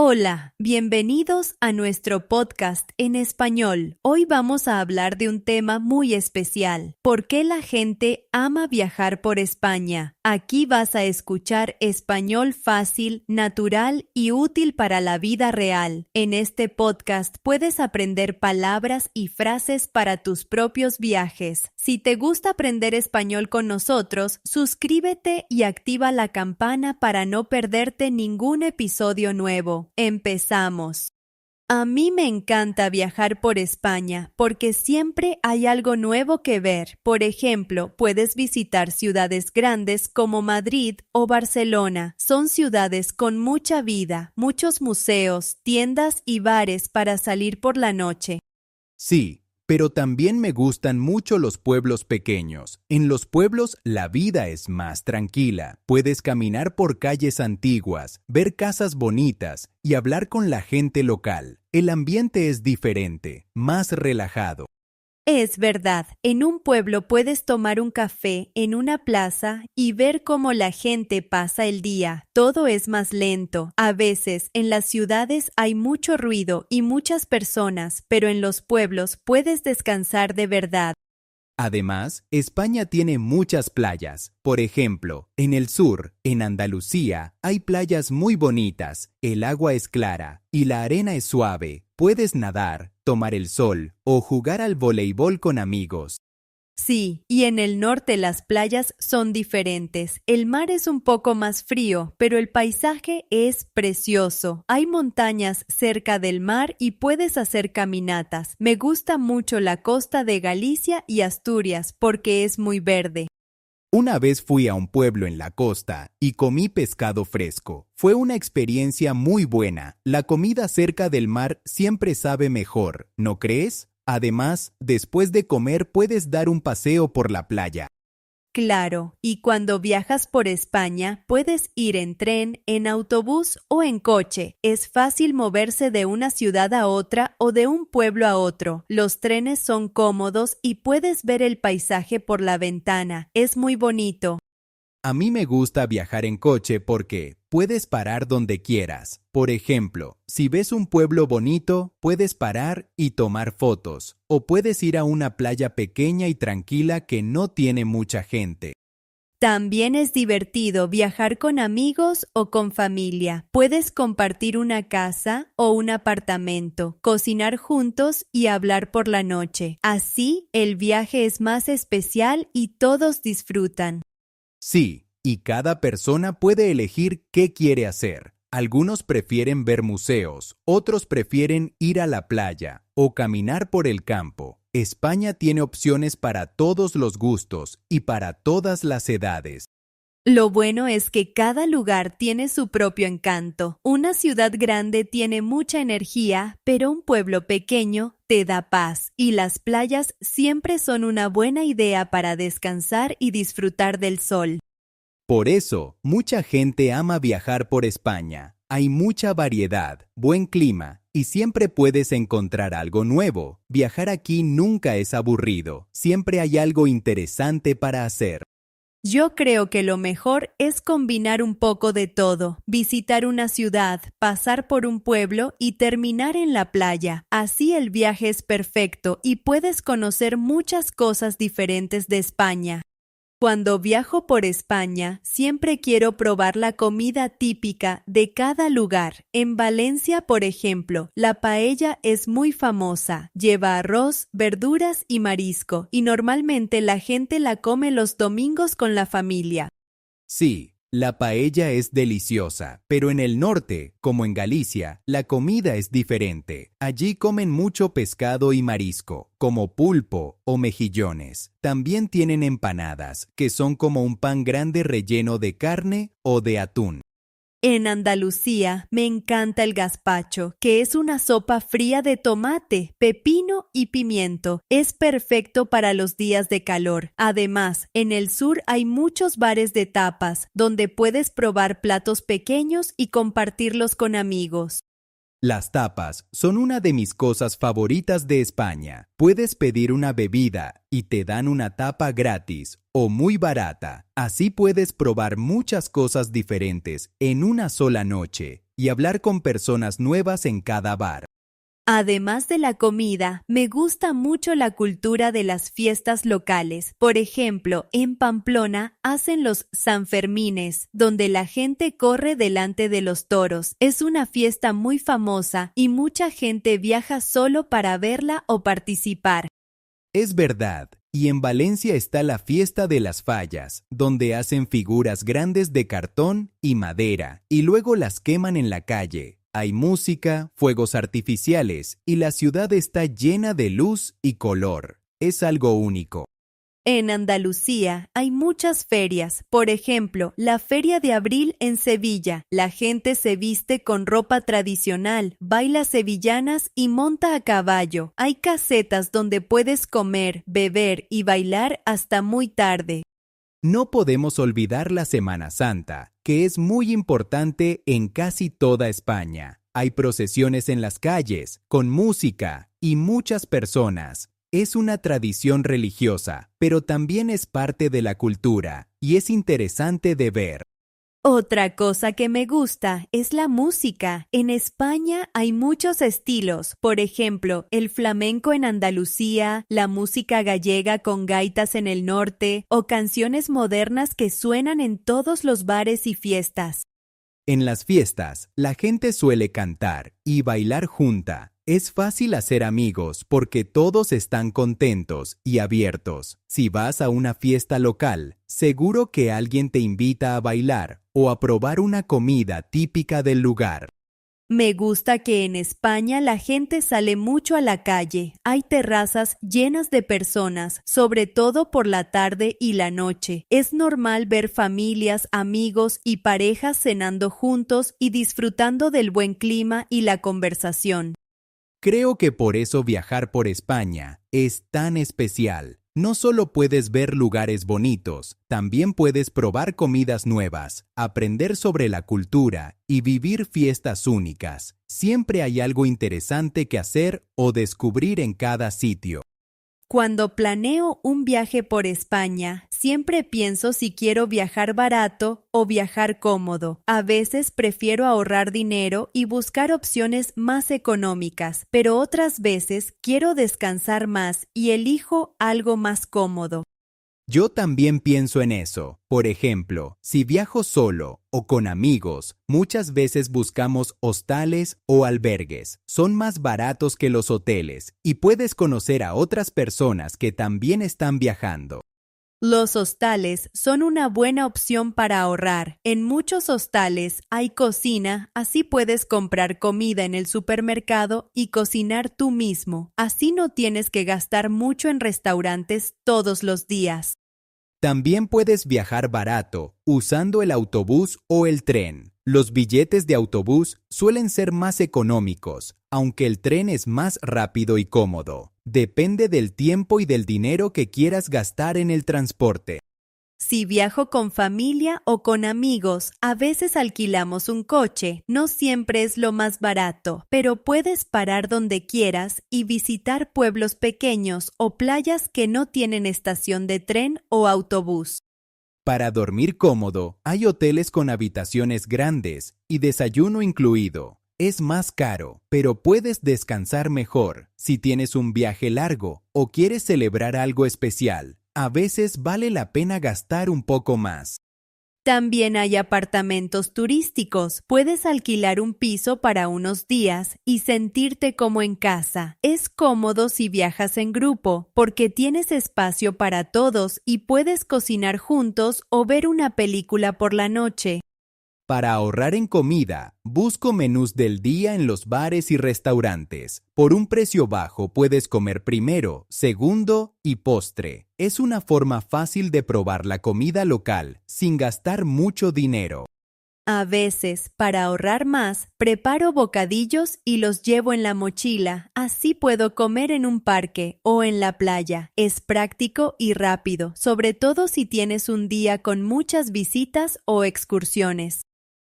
Hola, bienvenidos a nuestro podcast en español. Hoy vamos a hablar de un tema muy especial. ¿Por qué la gente ama viajar por España? Aquí vas a escuchar español fácil, natural y útil para la vida real. En este podcast puedes aprender palabras y frases para tus propios viajes. Si te gusta aprender español con nosotros, suscríbete y activa la campana para no perderte ningún episodio nuevo. Empezamos. A mí me encanta viajar por España porque siempre hay algo nuevo que ver. Por ejemplo, puedes visitar ciudades grandes como Madrid o Barcelona. Son ciudades con mucha vida, muchos museos, tiendas y bares para salir por la noche. Sí, pero también me gustan mucho los pueblos pequeños. En los pueblos la vida es más tranquila. Puedes caminar por calles antiguas, ver casas bonitas y hablar con la gente local. El ambiente es diferente, más relajado. Es verdad, en un pueblo puedes tomar un café en una plaza y ver cómo la gente pasa el día. Todo es más lento. A veces, en las ciudades hay mucho ruido y muchas personas, pero en los pueblos puedes descansar de verdad. Además, España tiene muchas playas. Por ejemplo, en el sur, en Andalucía, hay playas muy bonitas. El agua es clara y la arena es suave. Puedes nadar, tomar el sol o jugar al voleibol con amigos. Sí, y en el norte las playas son diferentes. El mar es un poco más frío, pero el paisaje es precioso. Hay montañas cerca del mar y puedes hacer caminatas. Me gusta mucho la costa de Galicia y Asturias porque es muy verde. Una vez fui a un pueblo en la costa y comí pescado fresco. Fue una experiencia muy buena. La comida cerca del mar siempre sabe mejor, ¿no crees? Además, después de comer puedes dar un paseo por la playa. Claro, y cuando viajas por España puedes ir en tren, en autobús o en coche. Es fácil moverse de una ciudad a otra o de un pueblo a otro. Los trenes son cómodos y puedes ver el paisaje por la ventana. Es muy bonito. A mí me gusta viajar en coche porque puedes parar donde quieras. Por ejemplo, si ves un pueblo bonito, puedes parar y tomar fotos. O puedes ir a una playa pequeña y tranquila que no tiene mucha gente. También es divertido viajar con amigos o con familia. Puedes compartir una casa o un apartamento, cocinar juntos y hablar por la noche. Así, el viaje es más especial y todos disfrutan. Sí, y cada persona puede elegir qué quiere hacer. Algunos prefieren ver museos, otros prefieren ir a la playa o caminar por el campo. España tiene opciones para todos los gustos y para todas las edades. Lo bueno es que cada lugar tiene su propio encanto. Una ciudad grande tiene mucha energía, pero un pueblo pequeño te da paz. Y las playas siempre son una buena idea para descansar y disfrutar del sol. Por eso, mucha gente ama viajar por España. Hay mucha variedad, buen clima y siempre puedes encontrar algo nuevo. Viajar aquí nunca es aburrido. Siempre hay algo interesante para hacer. Yo creo que lo mejor es combinar un poco de todo, visitar una ciudad, pasar por un pueblo y terminar en la playa. Así el viaje es perfecto y puedes conocer muchas cosas diferentes de España. Cuando viajo por España, siempre quiero probar la comida típica de cada lugar. En Valencia, por ejemplo, la paella es muy famosa. Lleva arroz, verduras y marisco, y normalmente la gente la come los domingos con la familia. Sí, la paella es deliciosa, pero en el norte, como en Galicia, la comida es diferente. Allí comen mucho pescado y marisco, como pulpo o mejillones. También tienen empanadas, que son como un pan grande relleno de carne o de atún. En Andalucía me encanta el gazpacho, que es una sopa fría de tomate, pepino y pimiento. Es perfecto para los días de calor. Además, en el sur hay muchos bares de tapas, donde puedes probar platos pequeños y compartirlos con amigos. Las tapas son una de mis cosas favoritas de España. Puedes pedir una bebida y te dan una tapa gratis o muy barata. Así puedes probar muchas cosas diferentes en una sola noche y hablar con personas nuevas en cada bar. Además de la comida, me gusta mucho la cultura de las fiestas locales. Por ejemplo, en Pamplona hacen los Sanfermines, donde la gente corre delante de los toros. Es una fiesta muy famosa y mucha gente viaja solo para verla o participar. Es verdad, y en Valencia está la fiesta de las fallas, donde hacen figuras grandes de cartón y madera y luego las queman en la calle. Hay música, fuegos artificiales y la ciudad está llena de luz y color. Es algo único. En Andalucía hay muchas ferias, por ejemplo, la Feria de Abril en Sevilla. La gente se viste con ropa tradicional, baila sevillanas y monta a caballo. Hay casetas donde puedes comer, beber y bailar hasta muy tarde. No podemos olvidar la Semana Santa, que es muy importante en casi toda España. Hay procesiones en las calles, con música y muchas personas. Es una tradición religiosa, pero también es parte de la cultura y es interesante de ver. Otra cosa que me gusta es la música. En España hay muchos estilos, por ejemplo, el flamenco en Andalucía, la música gallega con gaitas en el norte o canciones modernas que suenan en todos los bares y fiestas. En las fiestas, la gente suele cantar y bailar junta. Es fácil hacer amigos porque todos están contentos y abiertos. Si vas a una fiesta local, seguro que alguien te invita a bailar o a probar una comida típica del lugar. Me gusta que en España la gente sale mucho a la calle. Hay terrazas llenas de personas, sobre todo por la tarde y la noche. Es normal ver familias, amigos y parejas cenando juntos y disfrutando del buen clima y la conversación. Creo que por eso viajar por España es tan especial. No solo puedes ver lugares bonitos, también puedes probar comidas nuevas, aprender sobre la cultura y vivir fiestas únicas. Siempre hay algo interesante que hacer o descubrir en cada sitio. Cuando planeo un viaje por España, siempre pienso si quiero viajar barato o viajar cómodo. A veces prefiero ahorrar dinero y buscar opciones más económicas, pero otras veces quiero descansar más y elijo algo más cómodo. Yo también pienso en eso. Por ejemplo, si viajo solo o con amigos, muchas veces buscamos hostales o albergues. Son más baratos que los hoteles y puedes conocer a otras personas que también están viajando. Los hostales son una buena opción para ahorrar. En muchos hostales hay cocina, así puedes comprar comida en el supermercado y cocinar tú mismo. Así no tienes que gastar mucho en restaurantes todos los días. También puedes viajar barato usando el autobús o el tren. Los billetes de autobús suelen ser más económicos, aunque el tren es más rápido y cómodo. Depende del tiempo y del dinero que quieras gastar en el transporte. Si viajo con familia o con amigos, a veces alquilamos un coche. No siempre es lo más barato, pero puedes parar donde quieras y visitar pueblos pequeños o playas que no tienen estación de tren o autobús. Para dormir cómodo, hay hoteles con habitaciones grandes y desayuno incluido. Es más caro, pero puedes descansar mejor si tienes un viaje largo o quieres celebrar algo especial. A veces vale la pena gastar un poco más. También hay apartamentos turísticos. Puedes alquilar un piso para unos días y sentirte como en casa. Es cómodo si viajas en grupo, porque tienes espacio para todos y puedes cocinar juntos o ver una película por la noche. Para ahorrar en comida, busco menús del día en los bares y restaurantes. Por un precio bajo puedes comer primero, segundo y postre. Es una forma fácil de probar la comida local sin gastar mucho dinero. A veces, para ahorrar más, preparo bocadillos y los llevo en la mochila. Así puedo comer en un parque o en la playa. Es práctico y rápido, sobre todo si tienes un día con muchas visitas o excursiones.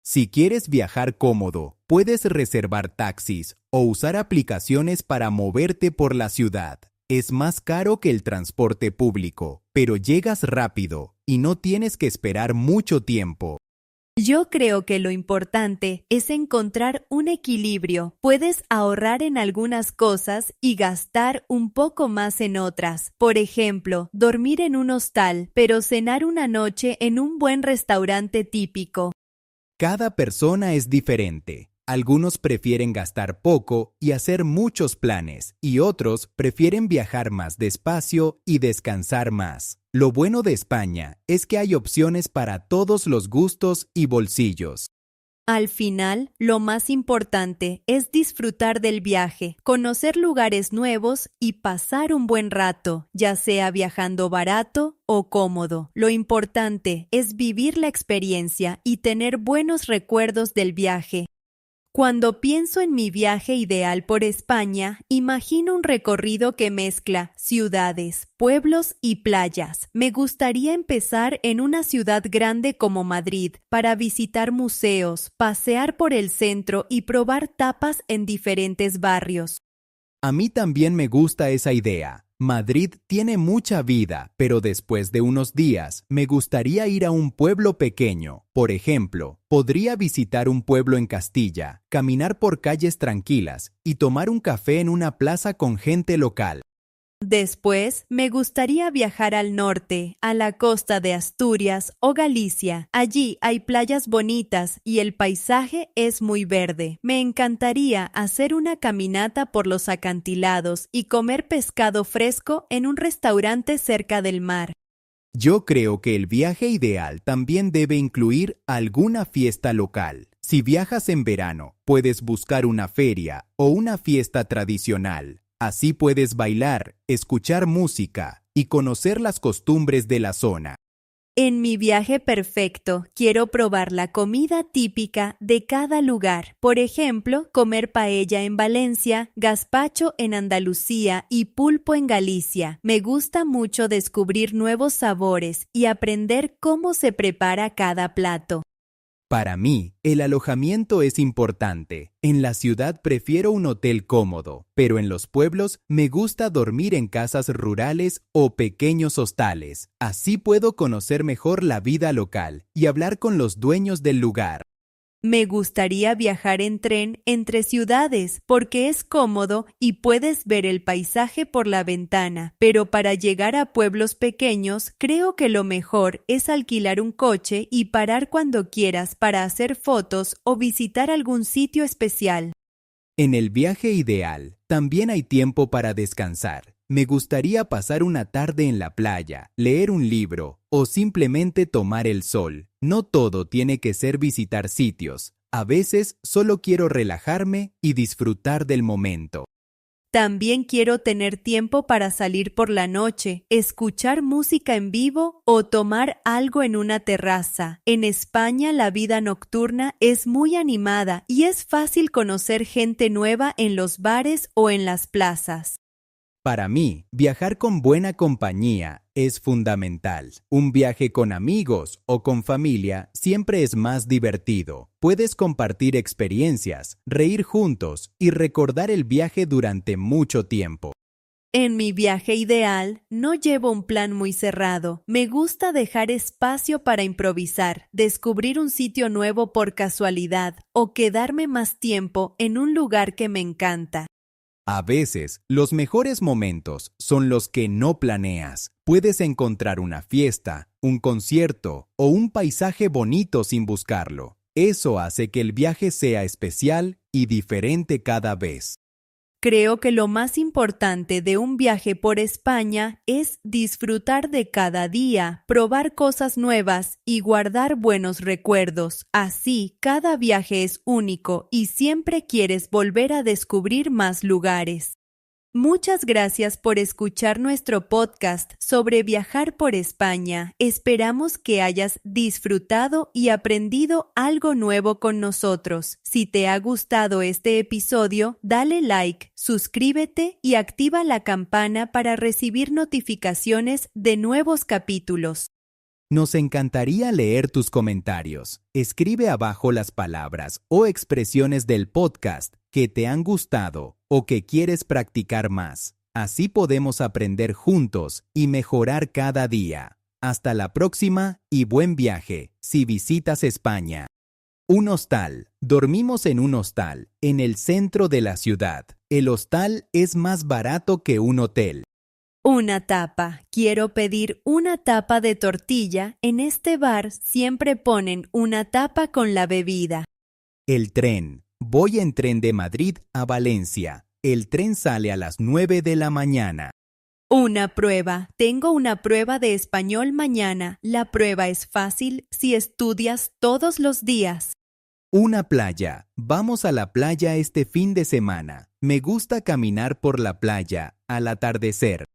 Si quieres viajar cómodo, puedes reservar taxis o usar aplicaciones para moverte por la ciudad. Es más caro que el transporte público, pero llegas rápido y no tienes que esperar mucho tiempo. Yo creo que lo importante es encontrar un equilibrio. Puedes ahorrar en algunas cosas y gastar un poco más en otras. Por ejemplo, dormir en un hostal, pero cenar una noche en un buen restaurante típico. Cada persona es diferente. Algunos prefieren gastar poco y hacer muchos planes, y otros prefieren viajar más despacio y descansar más. Lo bueno de España es que hay opciones para todos los gustos y bolsillos. Al final, lo más importante es disfrutar del viaje, conocer lugares nuevos y pasar un buen rato, ya sea viajando barato o cómodo. Lo importante es vivir la experiencia y tener buenos recuerdos del viaje. Cuando pienso en mi viaje ideal por España, imagino un recorrido que mezcla ciudades, pueblos y playas. Me gustaría empezar en una ciudad grande como Madrid para visitar museos, pasear por el centro y probar tapas en diferentes barrios. A mí también me gusta esa idea. Madrid tiene mucha vida, pero después de unos días me gustaría ir a un pueblo pequeño. Por ejemplo, podría visitar un pueblo en Castilla, caminar por calles tranquilas y tomar un café en una plaza con gente local. Después, me gustaría viajar al norte, a la costa de Asturias o Galicia. Allí hay playas bonitas y el paisaje es muy verde. Me encantaría hacer una caminata por los acantilados y comer pescado fresco en un restaurante cerca del mar. Yo creo que el viaje ideal también debe incluir alguna fiesta local. Si viajas en verano, puedes buscar una feria o una fiesta tradicional. Así puedes bailar, escuchar música y conocer las costumbres de la zona. En mi viaje perfecto, quiero probar la comida típica de cada lugar. Por ejemplo, comer paella en Valencia, gazpacho en Andalucía y pulpo en Galicia. Me gusta mucho descubrir nuevos sabores y aprender cómo se prepara cada plato. Para mí, el alojamiento es importante. En la ciudad prefiero un hotel cómodo, pero en los pueblos me gusta dormir en casas rurales o pequeños hostales. Así puedo conocer mejor la vida local y hablar con los dueños del lugar. Me gustaría viajar en tren entre ciudades porque es cómodo y puedes ver el paisaje por la ventana, pero para llegar a pueblos pequeños creo que lo mejor es alquilar un coche y parar cuando quieras para hacer fotos o visitar algún sitio especial. En el viaje ideal, también hay tiempo para descansar. Me gustaría pasar una tarde en la playa, leer un libro o simplemente tomar el sol. No todo tiene que ser visitar sitios. A veces solo quiero relajarme y disfrutar del momento. También quiero tener tiempo para salir por la noche, escuchar música en vivo o tomar algo en una terraza. En España la vida nocturna es muy animada y es fácil conocer gente nueva en los bares o en las plazas. Para mí, viajar con buena compañía es fundamental. Un viaje con amigos o con familia siempre es más divertido. Puedes compartir experiencias, reír juntos y recordar el viaje durante mucho tiempo. En mi viaje ideal, no llevo un plan muy cerrado. Me gusta dejar espacio para improvisar, descubrir un sitio nuevo por casualidad o quedarme más tiempo en un lugar que me encanta. A veces, los mejores momentos son los que no planeas. Puedes encontrar una fiesta, un concierto o un paisaje bonito sin buscarlo. Eso hace que el viaje sea especial y diferente cada vez. Creo que lo más importante de un viaje por España es disfrutar de cada día, probar cosas nuevas y guardar buenos recuerdos. Así, cada viaje es único y siempre quieres volver a descubrir más lugares. Muchas gracias por escuchar nuestro podcast sobre viajar por España. Esperamos que hayas disfrutado y aprendido algo nuevo con nosotros. Si te ha gustado este episodio, dale like, suscríbete y activa la campana para recibir notificaciones de nuevos capítulos. Nos encantaría leer tus comentarios. Escribe abajo las palabras o expresiones del podcast que te han gustado o que quieres practicar más. Así podemos aprender juntos y mejorar cada día. Hasta la próxima y buen viaje si visitas España. Un hostal. Dormimos en un hostal, en el centro de la ciudad. El hostal es más barato que un hotel. Una tapa. Quiero pedir una tapa de tortilla. En este bar siempre ponen una tapa con la bebida. El tren. Voy en tren de Madrid a Valencia. El tren sale a las 9 de la mañana. Una prueba. Tengo una prueba de español mañana. La prueba es fácil si estudias todos los días. Una playa. Vamos a la playa este fin de semana. Me gusta caminar por la playa al atardecer.